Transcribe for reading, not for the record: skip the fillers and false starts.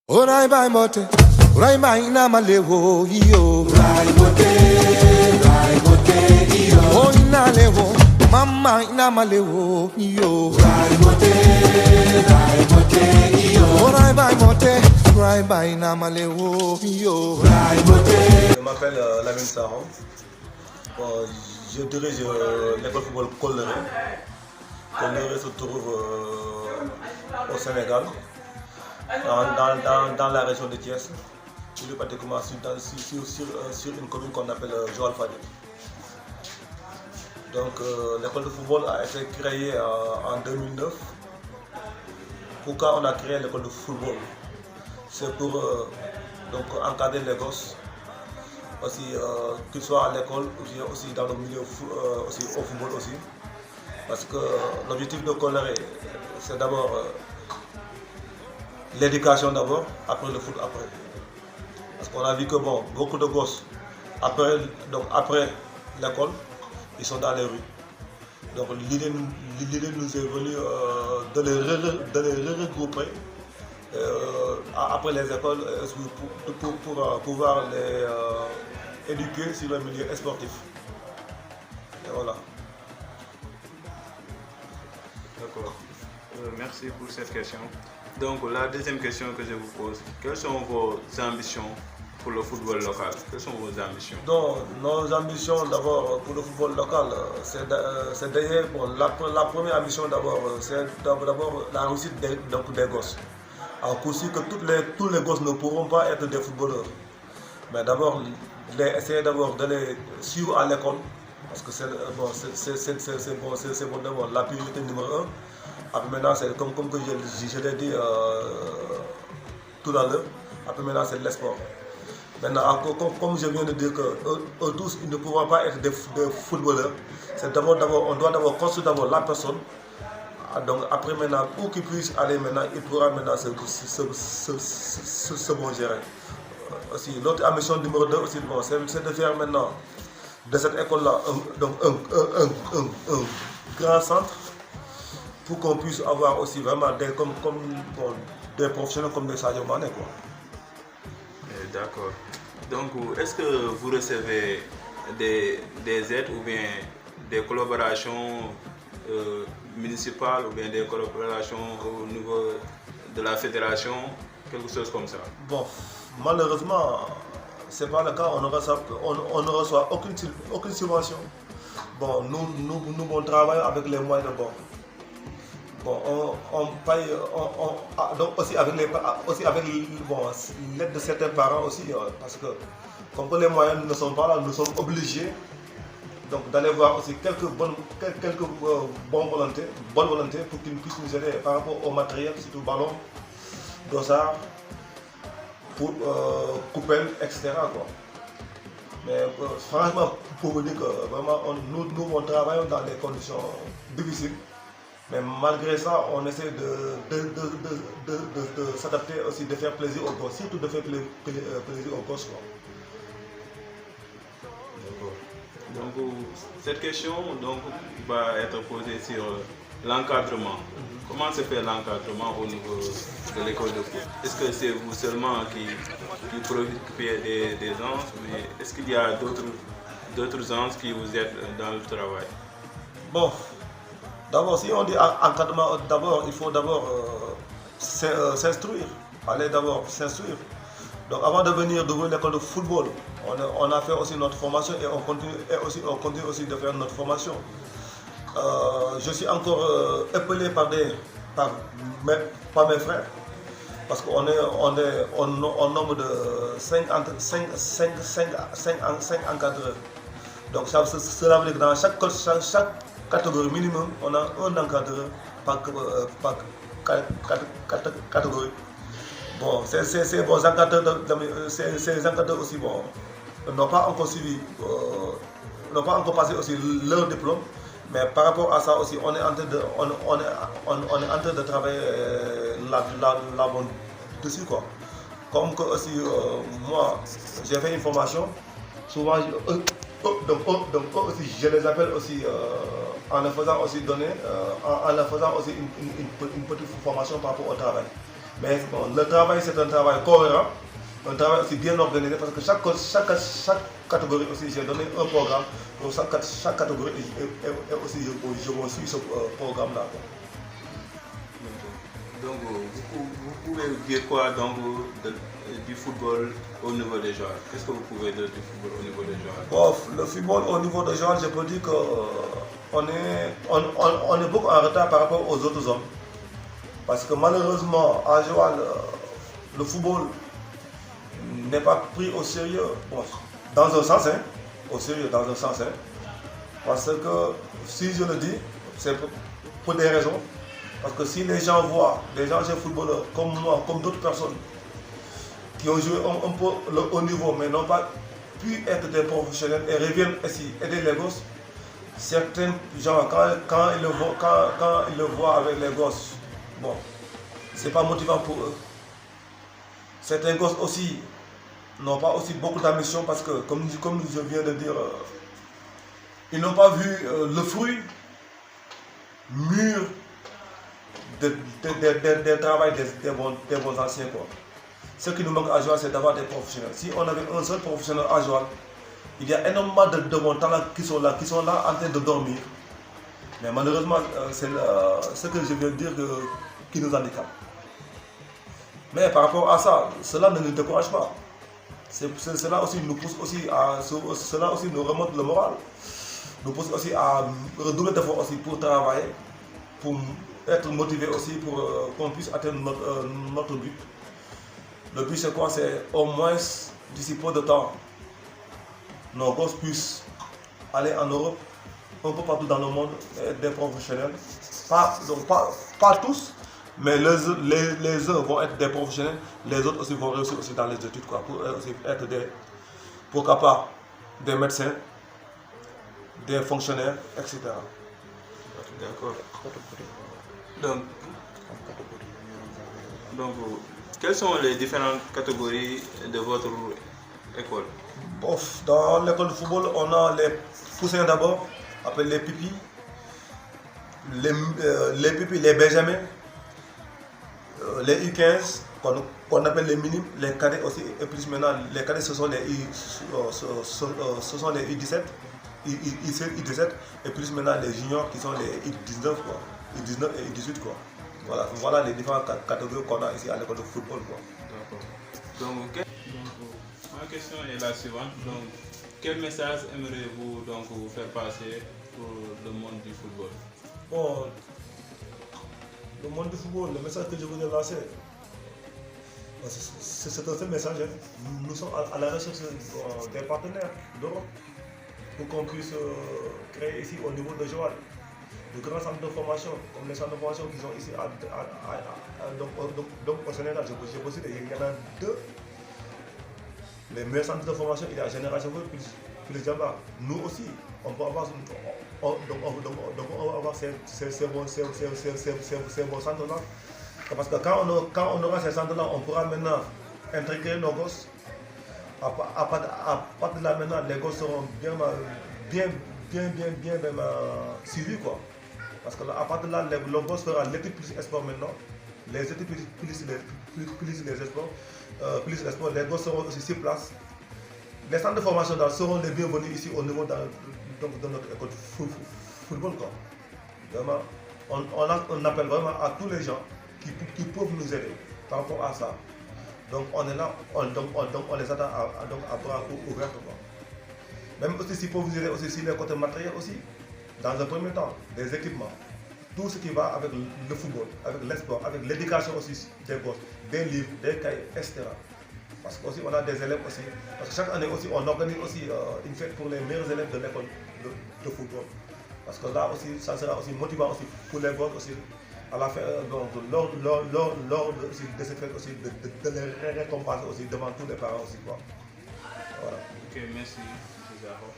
Orai bai mote, orai bai na malewo iyo. Rai mote iyo. Oh ina lewo, mama ina malewo iyo. Rai mote iyo. Orai bai na malewo iyo. Rai mote. Je m'appelle Lamine Saron. Bon, je dirige l'école football Colleré. Colleré se trouve au Sénégal, dans la région de Thiès, plus particulièrement sur une commune qu'on appelle Joal Fadiouth. Donc l'école de football a été créée en 2009. Pourquoi on a créé l'école de football? C'est pour donc, encadrer les gosses, aussi qu'ils soient à l'école ou aussi dans le milieu aussi au football aussi. Parce que l'objectif de Colleré, c'est d'abord l'éducation d'abord, après le foot après. Parce qu'on a vu que bon, beaucoup de gosses, après l'école, ils sont dans les rues. Donc l'idée nous est venue de les regrouper après les écoles pour pouvoir les éduquer sur le milieu sportif. Et voilà. D'accord. Merci pour cette question. Donc la deuxième question que je vous pose, quelles sont vos ambitions pour le football local? Quelles sont vos ambitions? Donc nos ambitions d'abord pour le football local, c'est d'ailleurs bon, la première ambition d'abord, c'est d'abord la réussite des gosses. Alors coup sûr que tous les gosses ne pourront pas être des footballeurs. Mais d'abord, essayer d'abord de les suivre à l'école. Parce que c'est bon, d'abord la priorité numéro 1. Après maintenant, c'est comme que je l'ai dit tout à l'heure, après maintenant c'est le sport. Maintenant, comme je viens de dire que eux tous ils ne pourront pas être des footballeurs, c'est d'abord on doit d'abord construire d'abord la personne. Donc après maintenant, où qu'il puisse aller maintenant, il pourra maintenant se bon gérer. Aussi, l'autre ambition numéro 2 aussi, bon, c'est de faire maintenant de cette école-là un grand centre pour qu'on puisse avoir aussi vraiment des professionnels comme des Sadio Mané. D'accord. Donc, est-ce que vous recevez des aides ou bien des collaborations municipales ou bien des collaborations au niveau de la fédération, quelque chose comme ça? Bon, malheureusement, ce n'est pas le cas, on ne reçoit aucune subvention. Bon, nous travaillons avec les moyens de bord. Bon, on paye, donc aussi avec l'aide de certains parents aussi, parce que comme les moyens ne sont pas là, nous sommes obligés d'aller voir aussi quelques bonnes volontés pour qu'ils puissent nous aider par rapport au matériel, surtout ballon, dossard, pour coupelle, etc. quoi. Mais franchement, pour vous dire que vraiment, nous travaillons dans des conditions difficiles. Mais malgré ça, on essaie de s'adapter aussi, de faire plaisir aux gosses, surtout de faire plaisir aux gosses. Donc cette question va être posée sur l'encadrement. Comment se fait l'encadrement au niveau de l'école de foot? Est-ce que c'est vous seulement qui préoccupez des gens, mais est-ce qu'il y a d'autres gens qui vous aident dans le travail? Bon, d'abord, si on dit encadrement, d'abord, il faut d'abord s'instruire. Aller d'abord s'instruire. Donc avant de venir d'ouvrir l'école de football, on a fait aussi notre formation et on continue aussi de faire notre formation. Je suis encore appelé par mes frères, parce qu'on est en nombre de 5 encadreurs. Donc cela veut dire que dans chaque catégorie minimum, on a un encadreur par catégorie. Bon, ces bons encadreurs, ces encadreurs aussi, bon, n'ont pas encore suivi, n'ont pas encore passé aussi leur diplôme. Mais par rapport à ça aussi, on est en train de travailler la bonne dessus quoi. Comme que aussi moi, j'ai fait une formation. Souvent, donc aussi, je les appelle aussi en leur faisant aussi donner, en leur faisant aussi une petite formation par rapport au travail. Mais bon, le travail, c'est un travail cohérent, un travail aussi bien organisé parce que chaque catégorie aussi, j'ai donné un programme pour chaque catégorie et aussi je suis ce programme-là. Donc, vous pouvez dire quoi donc, du football au niveau des joueurs? Qu'est-ce que vous pouvez dire du football au niveau des joueurs? Bon, le football au niveau des joueurs, je peux dire qu'on est beaucoup en retard par rapport aux autres hommes. Parce que malheureusement, à Joal, le football n'est pas pris au sérieux. Bon, dans un sens, hein, au sérieux, dans un sens. Hein, parce que si je le dis, c'est pour des raisons. Parce que si les gens voient des anciens footballeurs comme moi, comme d'autres personnes, qui ont joué un peu le haut niveau, mais n'ont pas pu être des professionnels et reviennent ici aider les gosses, certains gens, quand ils le voient avec les gosses, bon, c'est pas motivant pour eux. Certains gosses aussi n'ont pas aussi beaucoup d'ambition parce que, comme je viens de dire, ils n'ont pas vu le fruit mûr des travail des bons anciens, quoi. Ce qui nous manque à Joal, c'est d'avoir des professionnels. Si on avait un seul professionnel à Joal, il y a énormément de bons talents qui sont là en train de dormir. Mais malheureusement, c'est ce que je viens de dire qui nous handicape. Mais par rapport à ça, cela ne nous décourage pas. Cela aussi nous pousse aussi cela aussi nous remonte le moral. Nous pousse aussi à redoubler d'efforts aussi pour travailler, pour être motivé aussi pour qu'on puisse atteindre notre but. Le but c'est quoi? C'est au moins d'ici peu de temps, nos gosses puissent aller en Europe, un peu partout dans le monde, être des professionnels. Pas tous, mais les uns vont être des professionnels, les autres aussi vont réussir aussi dans les études, quoi, pour aussi être pourquoi pas, des médecins, des fonctionnaires, etc. D'accord. Donc, quelles sont les différentes catégories de votre école? Dans l'école de football, on a les poussins d'abord, appelés les pipis, les pipis, les benjamins, les U15, qu'on appelle les minimes, les cadets aussi, et plus maintenant, les cadets ce sont les U17, U17, et plus maintenant les juniors qui sont les U19, quoi. U19 et U18, quoi. Voilà les différentes catégories qu'on a ici à l'école de football, quoi. D'accord. Donc, ma question est la suivante. Donc, quel message aimeriez-vous donc vous faire passer pour le monde du football? Bon, le monde du football, le message que je voudrais lancer, c'est un seul message. Hein. Nous sommes à la recherche des partenaires d'Europe pour qu'on puisse créer ici au niveau de Joal de grands centres de formation, comme les centres de formation qui sont ici donc au Sénégal. Je peux citer, il y en a deux. Les meilleurs centres de formation, il y a Génération Foot plus Jamba. Nous aussi, on peut avoir, ces bons centres-là. Parce que quand on aura ces centres-là, on pourra maintenant intégrer nos gosses. À partir de là, maintenant, les gosses seront bien suivis, quoi. Parce que à partir de là, le boss fera l'équipe plus espoir maintenant. Les équipes plus les espoirs. Plus les sports, les gosses seront aussi sur place. Les centres de formation seront les bienvenus ici au niveau de notre école de football, quoi. Vraiment, on appelle vraiment à tous les gens qui peuvent nous aider par rapport à ça. Donc on est là, on les attend à bras ouverts, quoi. Même aussi s'il faut vous aider aussi sur les côtés matériels aussi, dans un premier temps, des équipements, tout ce qui va avec le football, avec l'esport, avec l'éducation aussi des gosses, des livres, des cahiers, etc. Parce qu'aussi on a des élèves aussi, parce que chaque année aussi on organise aussi une fête pour les meilleurs élèves de l'école de football. Parce que là aussi ça sera aussi motivant aussi pour les gosses aussi, à la fin, donc lors de cette fête aussi, de les récompenser aussi devant tous les parents aussi, quoi. Voilà. Ok, merci, M. Zahra.